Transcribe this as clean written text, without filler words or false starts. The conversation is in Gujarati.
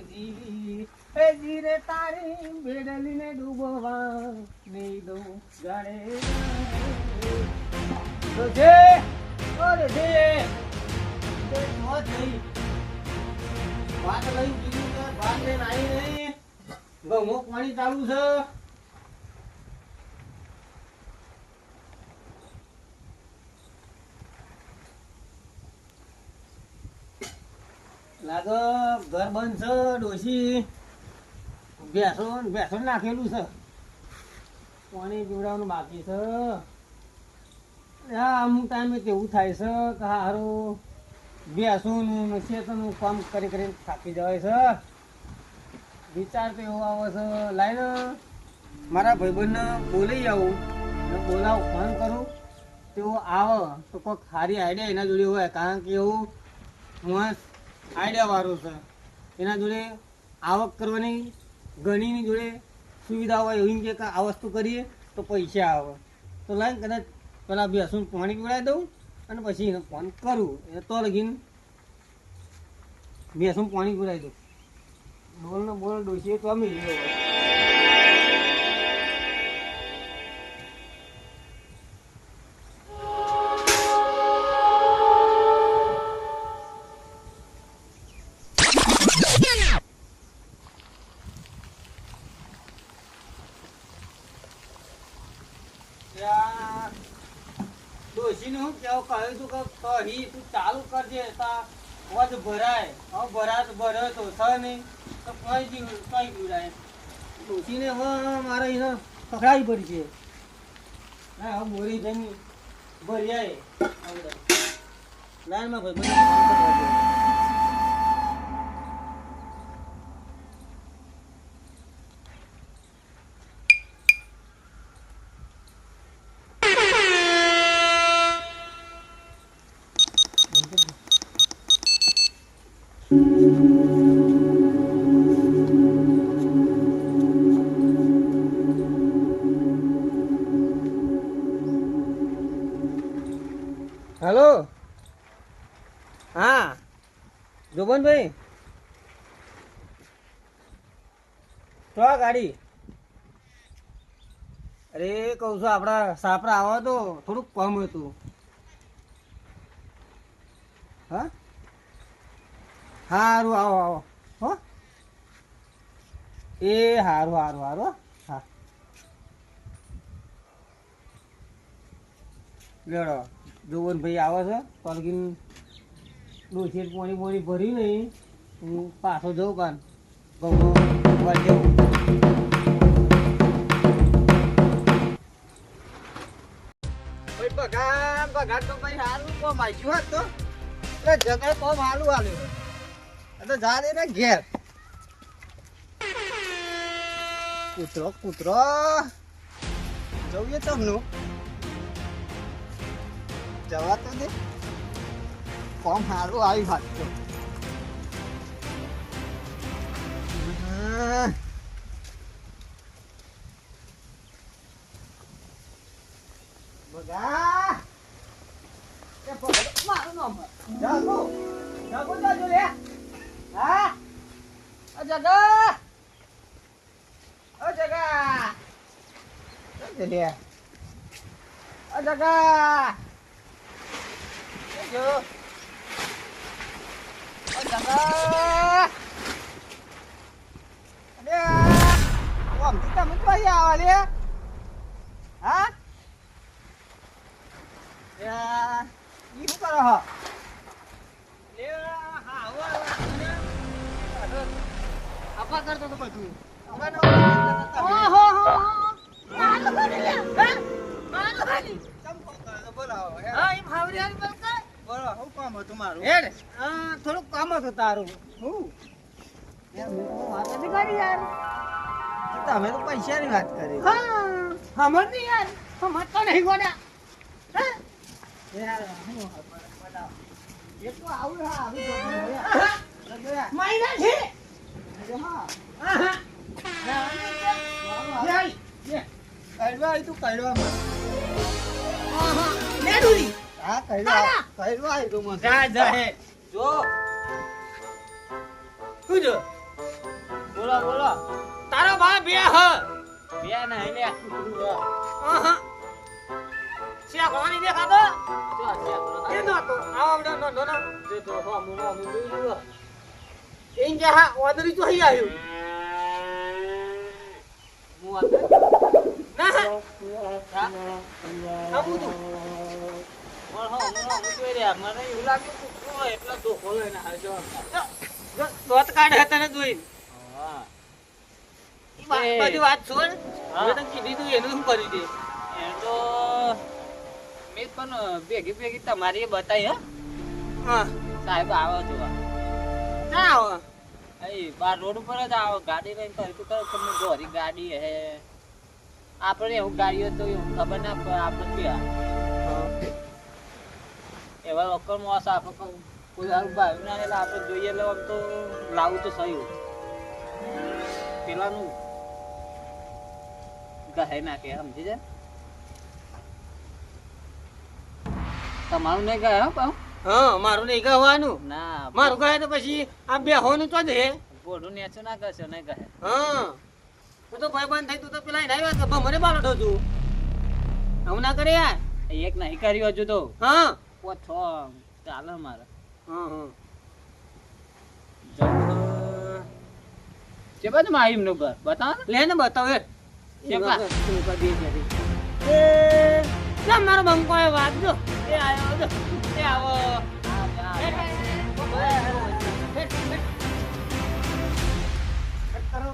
જી એ જીરે તારી બેડલીને ડૂબવા નહીં દઉં જાણે તો જે ઓરે જે મોત નહીં વાત લઈ કીધું કે વાત લઈને આવી નહીં ગમો પાણી ચાલુ છે લાગે ઘર બંધ છે ડોશી ભેંસો નાખેલું છે પાણી પીવડાવવાનું બાકી છે હા અમુક ટાઈમે તેવું થાય છે કે સારું ભેંસોનું શેતનું કામ કરી કરીને થાકી જવાય છે વિચાર તો એવો આવે છે લાઈને મારા ભાઈબંધને બોલાવી આવું બોલાવું ફોન કરું તેઓ આવે તો કોઈક સારી આઈડિયા એના જોડે હોય કારણ કે એવું હું આઈડિયા વાળું છે એના જોડે આવક કરવાની ઘણીની જોડે સુવિધા હોય એવી કે આ વસ્તુ કરીએ તો પૈસા આવે તો લાઈન કદાચ પેલા બેસું પાણી પીવડાવી દઉં અને પછી એને ફોન કરું એ તો લગીને બેસું પાણી પીવડાવી દઉં બોલ ને બોલ ડોસીએ તો અમે ડોશીને હું કેવું કહ્યું તું કે કહી તું ચાલુ કરજે વધ ભરાય હવે ભરે તો છે નહીં તો કઈ પીવડાય ડોશીને હવે મારે એને પકડાવી પડી છે હા હવે મોરી જઈને ભરી આવે લાઈનમાં ભાઈ હેલો હા જોબનભાઈ તો આ ગાડી અરે કહું છું આપણા સાપરા આવો તો થોડુંક કમ હતું હા સારું આવો આવો હો એ સારું સારું સારું હા લેડો જોવનભાઈ આવે છે તલગીન ડોસી પાણી ભરી નહીં હું પાછો જઉં કાન ઘઉં જવું બગાડ તો ભાઈ સારું કોમ આવ્યું હોત તો એટલે જગાએ કોમ સારું આવ્યું તો જા દે ને ઘેર કૂતરો જઈએ તમનું જવા તો દે કોમ સારું આવી વાત તો બગા મારું નામ જાગો જાજો લે હા જગા લે જગા જો જગા અરે ઓમ તીતા મત ભાઈ આવા લે હા યા ઈ શું કરો હો લે હા આપા કરતો તો બધું ઓહો મારો કરી લે મારો કરી ચમકો કરો બોલાવો હા ઈ ભાવરિયાની બોલતા બોલો હું કામ હતું મારું હેડ થોડું કામ હતું તારું હું યાર મેં વાત નથી કરી યાર તમે તો પૈસાની વાત કરી હા હમર નહીં યાર હમર તો નહીં ગોડા હા યાર હું બોલાવો એ તો આવું આવી મહિના છે હા હા કડવા તું કડવા માં નેડુરી હા કડવા તું મત જા જા હે જો શું છે બોલો બોલો તારો ભાઈ બે હ બે નહીં લે આહા શેક હોવાની દેખાતો જો છે એ નો તો આવો નો નો નો જો તો હો મુનો મુંડું એમ કે હા ઓદરી તો હઈ આવ્યું હું અંદર ના હા હા આવું તું પણ હો મુનો મુંડું રે મને એવું લાગ્યું કે કો એટલો ધોકો લઈને આવજો દોત કાઢે તને જોઈ હા બધી વાત છોડ હા. મેં તને કીધી તું એનું શું કરી દે એ તો મેં પણ ભેગી ભેગી તમારી બતાવી હે હા સાહેબ આવો જોવા ના આવો અહીં બાર રોડ ઉપર જ આવો ગાડી લઈને તો કરો તમને દોરી ગાડી હે આપણે એવું ગાડીઓ તો એવું ખબર ના પડે આપણે ક્યાં એવા વખત મોસ આપણે કોઈ સારું ભાઈ ના એટલે આપણે જોઈએ એટલે આમ તો લાવું તો સહી પેલાનું કહે નાખે સમજી જાય તમારું નહીં કહે હો પાછું? હા મારું નહીં કહેવાનું ના મારું કહે તો પછી આ બે હોવાનું તો જ હે બોડું નેચું ના કરશો નહીં કહે હા તું તો ભાઈ બંધ થઈ તું તો પેલા એને આવ્યા તો મને બાલો તું આવું ના કરે યાર એક નહીં કર્યું હજુ તો હા પોછો ચાલે મારે હા હા છે બાજુ માં એમનું ઘર બતાવો ને લે ને બતાવ એ ચેપા. એ કેમ મારો બંકો એ વાત જો એ આવ્યો જો એ આવો કરો